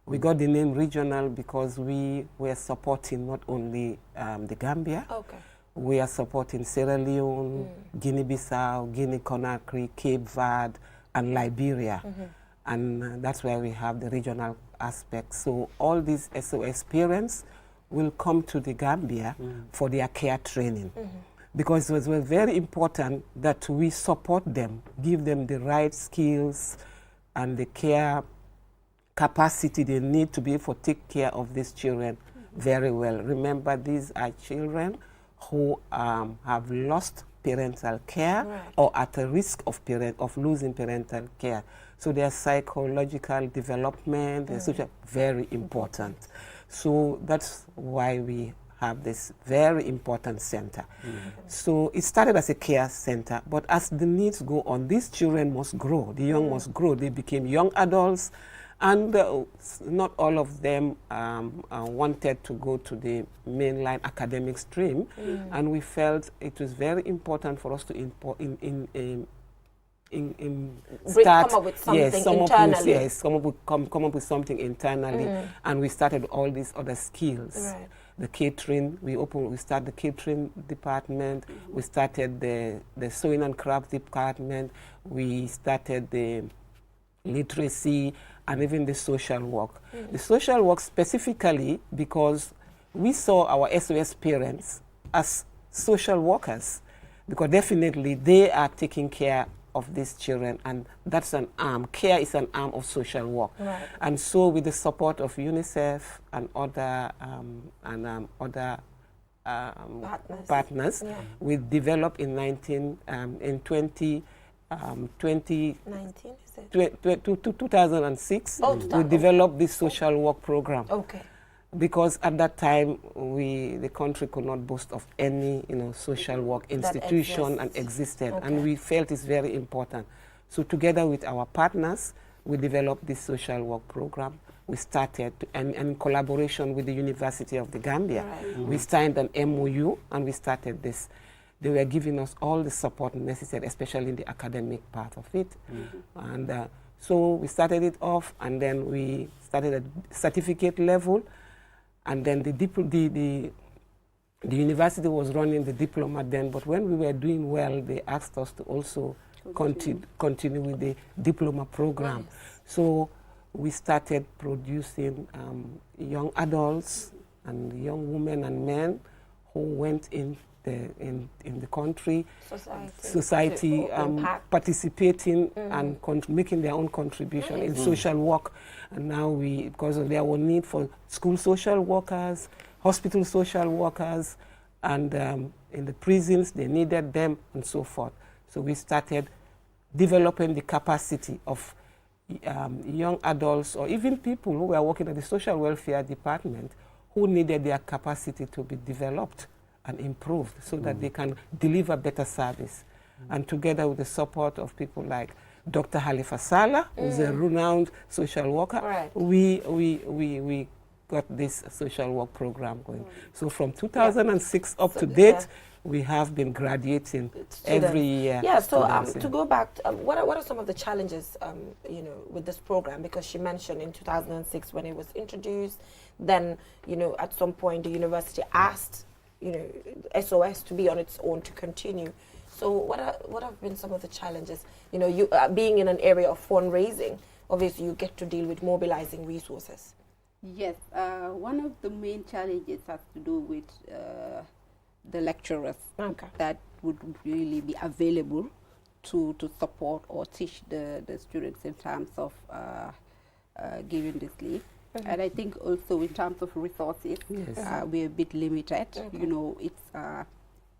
We got the name regional because we were supporting not only the Gambia, we are supporting Sierra Leone, Guinea-Bissau, Guinea-Conakry, Cape Verde, and Liberia. And that's where we have the regional aspect. So all these SOS parents will come to the Gambia for their care training. Because it was very important that we support them, give them the right skills and the care capacity they need to be able to take care of these children very well. Remember, these are children who have lost parental care or at a risk of losing parental care. So their psychological development is very important. So that's why we have this very important center. So it started as a care center, but as the needs go on, these children must grow, the young must grow. They became young adults, and not all of them wanted to go to the mainline academic stream, and we felt it was very important for us to come up with something internally. Come up with something internally, and we started all these other skills. The catering, we started the catering department, we started the sewing and craft department, we started the literacy, and even the social work. The social work specifically because we saw our SOS parents as social workers, because definitely they are taking care of these children, and that's an arm. Care is an arm of social work. And so with the support of UNICEF and other partners, we developed in 2006, we developed this social work program. Because at that time, the country could not boast of any, social work institution and existed, and we felt it's very important. So together with our partners, we developed this social work program. We started, and in collaboration with the University of the Gambia, we signed an MOU, and we started this. They were giving us all the support necessary, especially in the academic part of it. And so we started it off, and then we started at certificate level. And then the university was running the diploma then, but when we were doing well, they asked us to also continue with the diploma program. So we started producing young adults and young women and men who went in in the country, society participating and making their own contribution in social work. And now because of their own need for school social workers, hospital social workers, and in the prisons, they needed them and so forth. So we started developing the capacity of young adults or even people who were working at the social welfare department who needed their capacity to be developed and improved so that they can deliver better service. And together with the support of people like Dr. Halifa Saleh, who's a renowned social worker, we got this social work program going. So from 2006 up to date, we have been graduating every year. Yeah, so to go back, what are some of the challenges, you know, with this program? Because she mentioned in 2006 when it was introduced, then, you know, at some point the university asked, you know, SOS to be on its own to continue. So what have been some of the challenges? You know, you being in an area of fundraising, obviously you get to deal with mobilizing resources. Yes, one of the main challenges has to do with the lecturers that would really be available to support or teach the students in terms of giving this leave. And I think also in terms of resources, we're a bit limited. You know,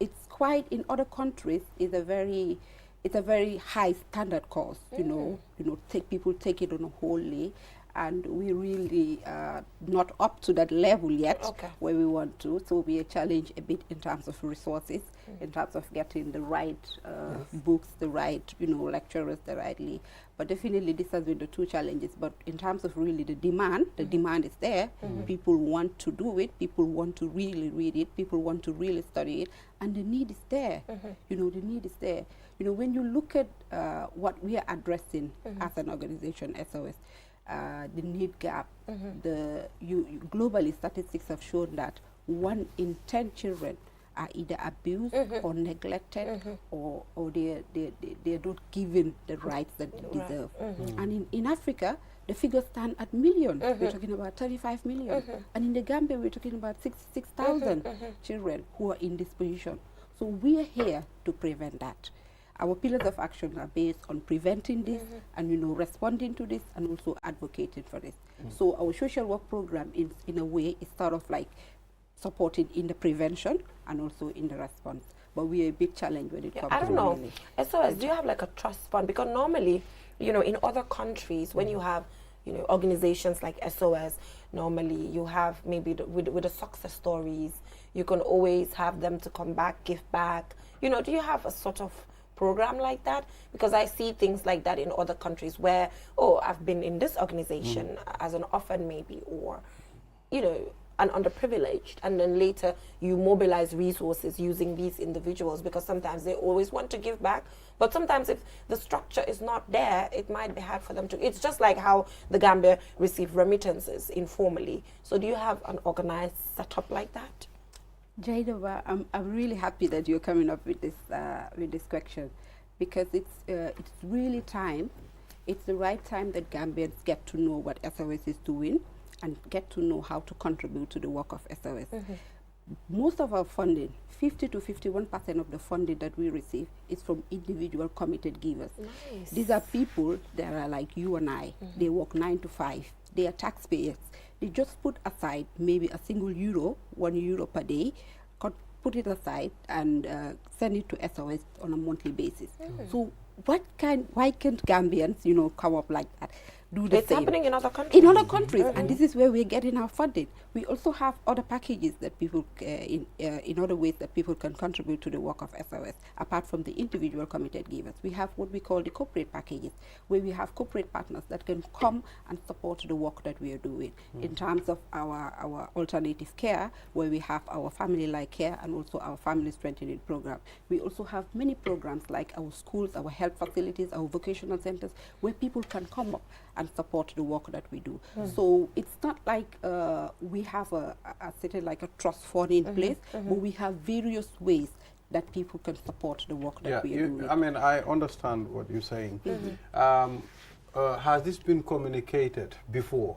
it's quite, in other countries, it's a very high standard course. You know, people take it on a wholly, and we really not up to that level yet where we want to. So we are challenged a bit in terms of resources, in terms of getting the right books, the right, you know, lecturers, the right lead. But definitely this has been the two challenges. But in terms of really the demand is there. People want to do it. People want to really read it. People want to really study it. And the need is there. You know, the need is there. You know, when you look at what we are addressing as an organization, SOS, the need gap, globally statistics have shown that 1 in 10 children are either abused or neglected, or they're not given the rights that they deserve. And in Africa, the figures stand at millions. We're talking about 35 million. And in the Gambia, we're talking about 66,000 children who are in this position. So we are here to prevent that. Our pillars of action are based on preventing this and, you know, responding to this and also advocating for this. So our social work program in a way is sort of like supported in the prevention and also in the response. But we are a big challenge when it comes to I don't know. SOS, do you have like a trust fund? Because normally, you know, in other countries, when you have, you know, organizations like SOS, normally you have maybe with the success stories, you can always have them to come back, give back. You know, do you have a sort of program like that? Because I see things like that in other countries where, oh, I've been in this organization as an orphan maybe, or, you know, an underprivileged, and then later you mobilize resources using these individuals, because sometimes they always want to give back, but sometimes if the structure is not there, it might be hard for them to. It's just like how the Gambia receive remittances informally. So do you have an organized setup like that? Jada, I'm really happy that you're coming up with this question, because it's really time. It's the right time that Gambians get to know what SOS is doing and get to know how to contribute to the work of SOS. Most of our funding, 50 to 51% of the funding that we receive, is from individual committed givers. Nice. These are people that are like you and I. They work 9 to 5. They are taxpayers. They just put aside maybe a single euro, €1 per day, put it aside and send it to SOS on a monthly basis. So why can't Gambians, you know, come up like that? Do the It's same. happening in other countries. In other countries, and this is where we're getting our funding. We also have other packages that people, in other ways that people can contribute to the work of SOS, apart from the individual committed givers. We have what we call the corporate packages, where we have corporate partners that can come and support the work that we are doing. In terms of our alternative care, where we have our family-like care and also our family strengthening program. We also have many programs like our schools, our health facilities, our vocational centers, where people can come up and support the work that we do. So it's not like we have a certain like a trust fund in place, but we have various ways that people can support the work that we are doing. I mean, I understand what you're saying. Has this been communicated before?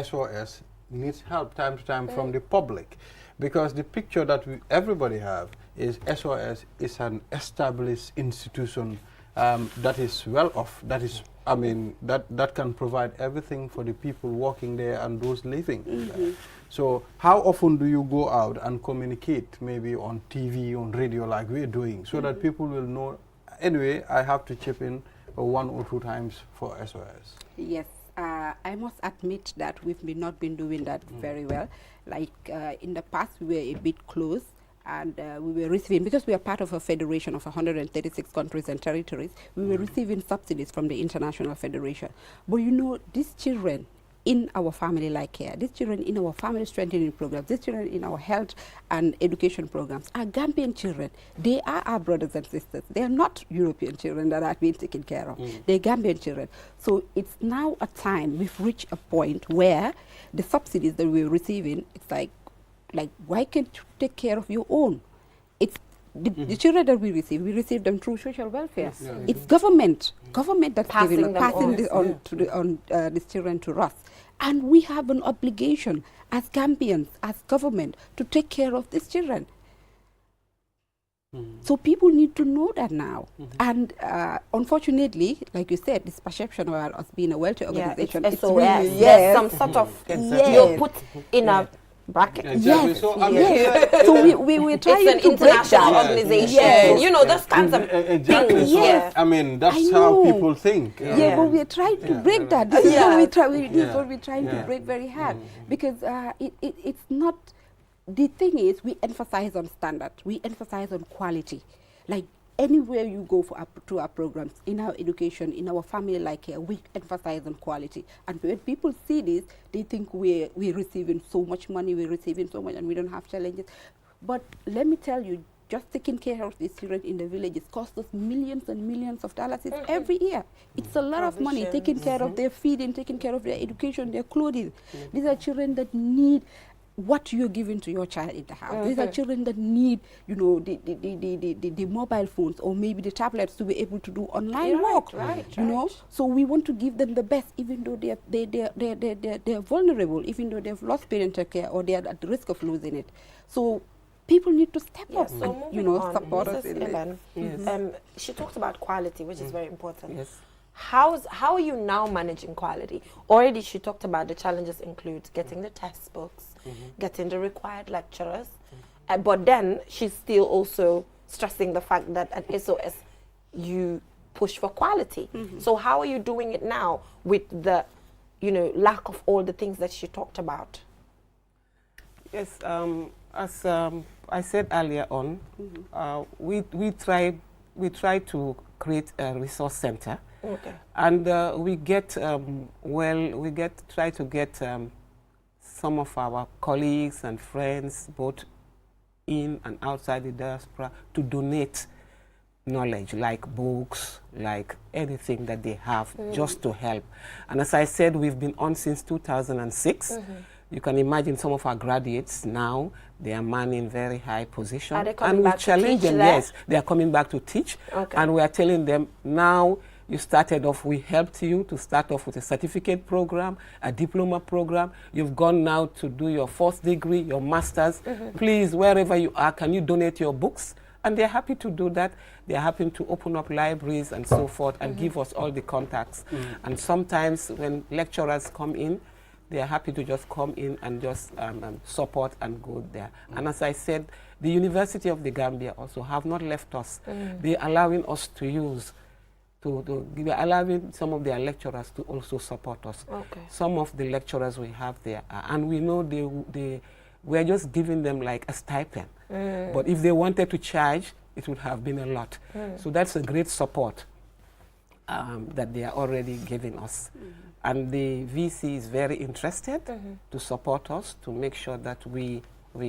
SOS needs help time to time from the public, Because the picture that everybody have is SOS is an established institution that is well off, that is, I mean, that can provide everything for the people working there and those living there. So how often do you go out and communicate, maybe on TV, on radio, like we're doing, so that people will know, anyway, I have to chip in 1 or 2 times for SOS? Yes, I must admit that we've not been doing that very well. Like in the past, we were a bit close, and we were receiving, because we are part of a federation of 136 countries and territories, we were receiving subsidies from the International Federation. But you know, these children in our family like care, these children in our family strengthening programs, these children in our health and education programs are Gambian children. They are our brothers and sisters. They are not European children that are being taken care of. They're Gambian children. So it's now a time, we've reached a point where the subsidies that we're receiving, it's like why can't you take care of your own? It's the children that we receive them through social welfare. It's government that's passing these children to us. And we have an obligation as Gambians, as government, to take care of these children. So people need to know that now. And unfortunately, like you said, this perception of us being a welfare organization, it's really, there's some sort of, you're put in a bracket. Exactly. So, I mean, so we're trying to break that organization. You know, those kinds of exactly. things. So, I mean, that's how people think. But we're trying to break that. This is what we're trying to break very hard. Because it's not, the thing is, we emphasize on standard. We emphasize on quality. Like, anywhere you go to our programs, in our education, in our family like care, we emphasize on quality. And when people see this, they think we're receiving so much money, we're receiving so much, and we don't have challenges. But let me tell you, just taking care of these children in the villages costs us millions and millions of dollars every year. It's a lot of money, taking care of their feeding, taking care of their education, their clothing. These are children that need what you're giving to your child in the house. These are children that need, you know, the mobile phones or maybe the tablets to be able to do online work. You know, so we want to give them the best, even though they're vulnerable, even though they've lost parental care or they're at the risk of losing it. So people need to step up and, you know, support us in it. She talked about quality, which is very important. Yes. How are you now managing quality? Already she talked about the challenges include getting the textbooks, getting the required lecturers, but then she's still also stressing the fact that at SOS you push for quality. So how are you doing it now with the, you know, lack of all the things that she talked about? Yes, as I said earlier on, we try to create a resource center. And we try to get some of our colleagues and friends, both in and outside the diaspora, to donate knowledge, like books, like anything that they have, just to help. And as I said, we've been on since 2006. You can imagine some of our graduates now, they are manning very high position. Are they coming back to teach them, there? yes, they are coming back to teach. And we are telling them, now you started off, we helped you to start off with a certificate program, a diploma program. You've gone now to do your first degree, your master's. Please, wherever you are, can you donate your books? And they're happy to do that. They're happy to open up libraries and so forth and give us all the contacts. And sometimes when lecturers come in, they are happy to just come in and just support and go there. And as I said, the University of the Gambia also have not left us. They're allowing us to use, they're allowing some of their lecturers to also support us. Some of the lecturers we have there, and we know we're just giving them like a stipend. But if they wanted to charge, it would have been a lot. So that's a great support that they are already giving us. And the VC is very interested to support us, to make sure that we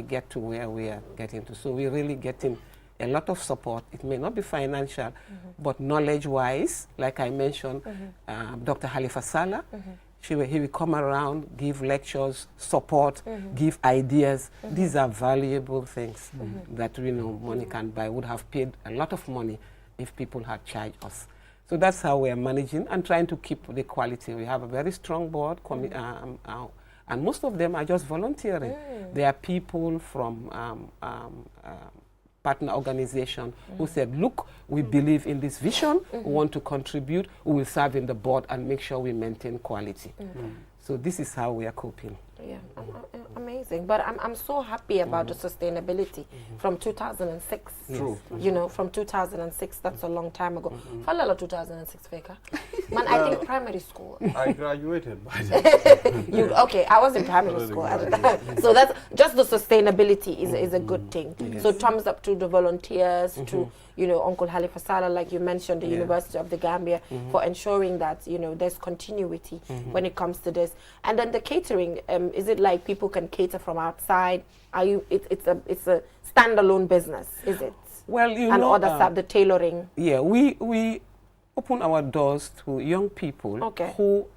get to where we are getting to. So we're really getting a lot of support. It may not be financial, but knowledge-wise, like I mentioned, Dr. Halifa Saleh, he will come around, give lectures, support, give ideas. These are valuable things that money can buy. Would have paid a lot of money if people had charged us. So that's how we are managing and trying to keep the quality. We have a very strong board, And most of them are just volunteering. There are people from partner organization who said, look, we believe in this vision, we want to contribute, we will serve in the board and make sure we maintain quality. So this is how we are coping. Yeah, amazing. But I'm so happy about the sustainability from 2006. True. You know, from 2006, that's a long time ago. Falala 2006, Feka. Man, I think primary school. I graduated by then. Okay, I was in primary school at the time. So that's just the sustainability is a good thing. So thumbs up to the volunteers, to, you know, Uncle Halifa Saleh, like you mentioned, the University of the Gambia, for ensuring that, you know, there's continuity when it comes to this. And then the catering, is it like people can cater from outside? Are you? It's a standalone business, is it? Well, you and know, other stuff, the tailoring. Yeah, we open our doors to young people who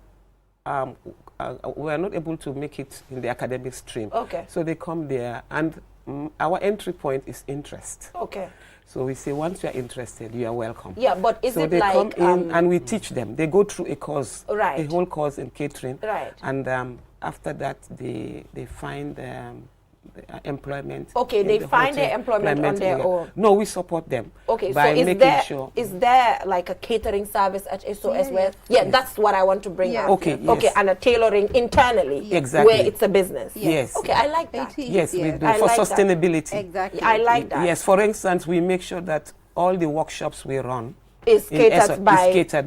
were not able to make it in the academic stream. Okay. So they come there, and our entry point is interest. Okay. So we say, once you are interested, you are welcome. Yeah, but is so it they like... come in and we teach them. They go through a course, a whole course in catering. Right. And after that, they find employment. Okay, they find their employment on their own. No, we support them. Okay, by so making sure. Is there like a catering service at SOS where... Yeah, that's what I want to bring up. Okay, yes. Okay, and a tailoring internally. Exactly. Where it's a business. Yes. Okay, I like that. Yes, we do. For sustainability. Exactly. I like that. Yes, for instance, we make sure that all the workshops we run is catered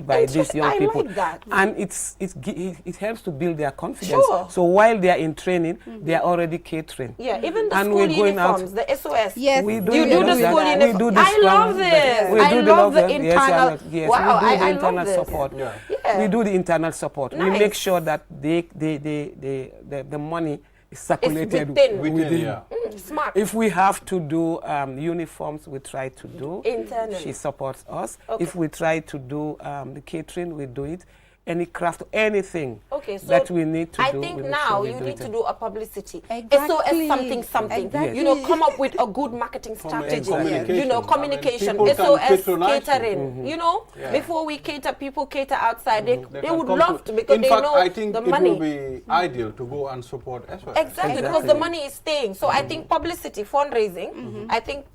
by these young people. Like that. And it helps to build their confidence. Sure. So while they are in training, they are already catering. Yeah, even the and school uniforms, the SOS. Yes, we do you do the school uniform. We do I love this. I love the internal. Yes, wow, we do the I internal love this. support. Yeah. We do the internal support. Nice. We make sure that the money is circulated within. Smart. If we have to do uniforms, we try to do. Internally. She supports us. Okay. If we try to do the catering, we do it. Any craft, anything so that we need to do. I think now you need to do a publicity. Exactly. SOS something. Exactly. You know, come up with a good marketing strategy. Communication. You know, communication. I mean, SOS patronize catering. You know, before we cater, people cater outside. They would come love to because in they fact, know I think the it money. will be ideal to go and support SOS. Exactly, because the money is staying. So I think publicity, fundraising, I think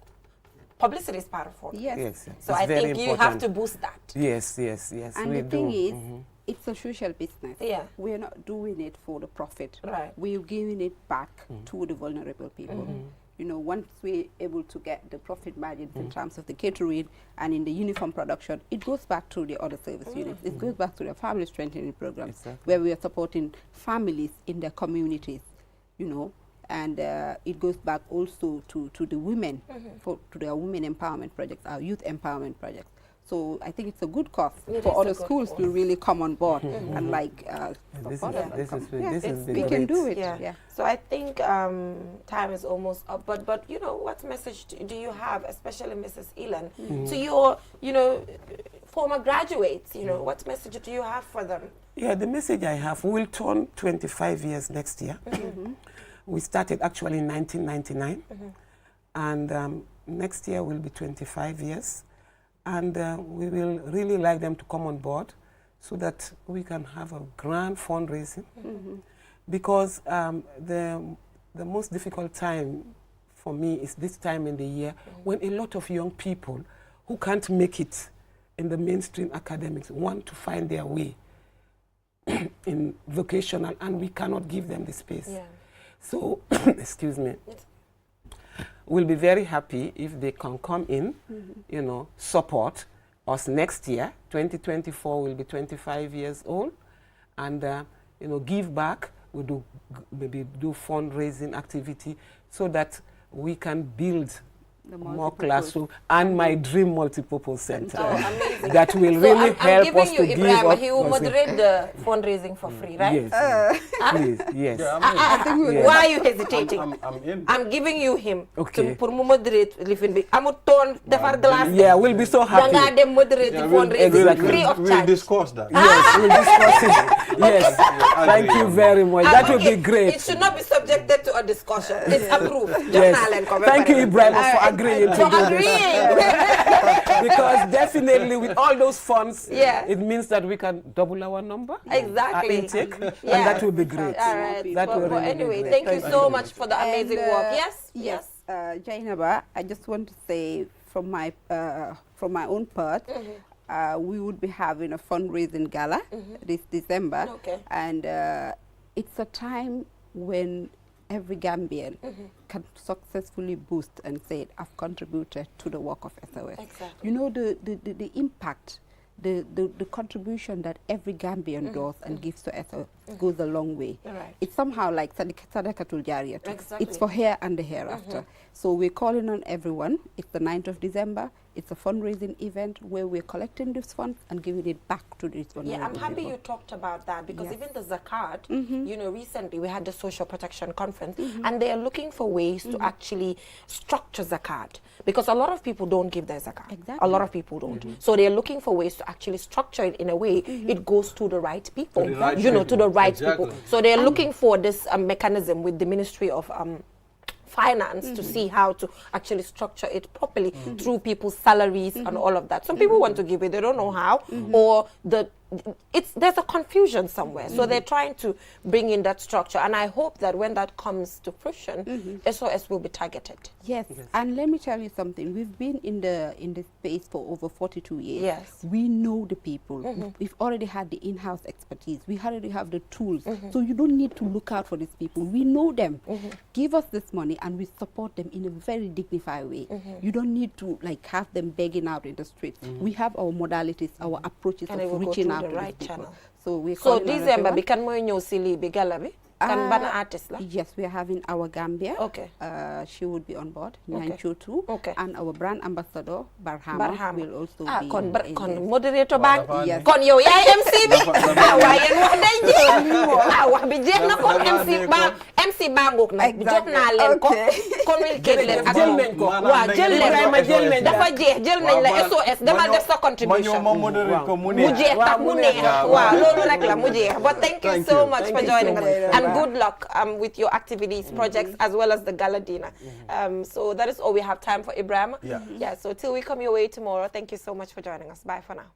publicity is part of it. Yes. So I think you have to boost that. Yes. And the thing is, it's a social business. Yeah. We're not doing it for the profit. Right. We're giving it back to the vulnerable people. You know, once we're able to get the profit margins in terms of the catering and in the uniform production, it goes back to the other service units. It goes back to the family strengthening programs, where we are supporting families in their communities, you know, and it goes back also to the women, to their women empowerment projects, our youth empowerment projects. So I think it's a good cause for other schools to really come on board and like support us. We can do it. Yeah. So I think time is almost up. But you know, what message do you have, especially Mrs. Elan, to your, you know, former graduates? You know, what message do you have for them? Yeah, the message I have, we'll turn 25 years next year. We started actually in 1999, and next year will be 25 years. And we will really like them to come on board so that we can have a grand fundraising. Because the most difficult time for me is this time in the year when a lot of young people who can't make it in the mainstream academics want to find their way in vocational, and we cannot give them the space. So, excuse me. We'll be very happy if they can come in, you know, support us next year. 2024 will be 25 years old, and you know, give back. We do maybe do fundraising activity so that we can build more classroom and my dream multipurpose center that will really help us to give up. He will moderate the fundraising for free, right? Yes, please, yes. Yeah, I think why are you hesitating? I'm in. I'm giving you him Okay. to moderate living. I'm a ton defar glass. Yeah, we'll be so happy. Dem moderate the fundraising free of We'll charge. discuss that. Yes, we'll discuss it. Yes, thank you very much. That would be great. It should not be subjected to a discussion. It's approved. Yes. Thank you, Ibrahim, for agreeing to do this. Because definitely with all those funds, it means that we can double our number, our intake, and that will be great. All right. That will really anyway, be great. thank you so much for the amazing work. Yes. Jainaba, I just want to say from my own part, we would be having a fundraising gala this December, and it's a time when every Gambian can successfully boost and say, I've contributed to the work of SOS. Exactly. You know, the impact, the contribution that every Gambian does and gives to SOS goes a long way. It's somehow like Sadaqatul Jariyah. It's for here and the hereafter. So we're calling on everyone. It's the 9th of December. It's a fundraising event where we're collecting these funds and giving it back to this one. Yeah, I'm happy you talked about that, because even the Zakat, you know, recently we had the Social Protection Conference, and they are looking for ways to actually structure Zakat, because a lot of people don't give their Zakat. A lot of people don't. So they're looking for ways to actually structure it in a way it goes to the right people, you know, to the right people. So they're looking for this mechanism with the Ministry of Finance to see how to actually structure it properly through people's salaries and all of that. Some people want to give it, they don't know how, or there's a confusion somewhere. So they're trying to bring in that structure, and I hope that when that comes to fruition, SOS will be targeted. Yes, and let me tell you something. We've been in the space for over 42 years. Yes. We know the people. We've already had the in-house expertise. We already have the tools. So you don't need to look out for these people. We know them. Give us this money and we support them in a very dignified way. You don't need to like have them begging out in the streets. We have our modalities, our approaches And of it will go reaching through out the to right these people. channel. So we're So calling on December, everyone. can we know silly bigalabi? Can ban artist la? Yes, we are having our Gambia. Okay. She would be on board, Okay. Nyanchotu. Okay. And our brand ambassador, Barhama, will also be kon in moderator bang. Yes. Kon yow yaay MC bi. Waaye wax day jeex. Wax bi jeex na kon MC bangok na. Jox naa leen ko. Communicate leen ak moom. Waaw jël leen. Dafa jeex jël nañ la SOS dama def sa contribution. Mu jeex tax mu neex. Waaw loolu rek la mu jeex. But thank you so much for joining us, and good luck with your activities, projects, as well as the gala dinner. So that is all we have time for, Ibrahim. So till we come your way tomorrow, thank you so much for joining us. Bye for now.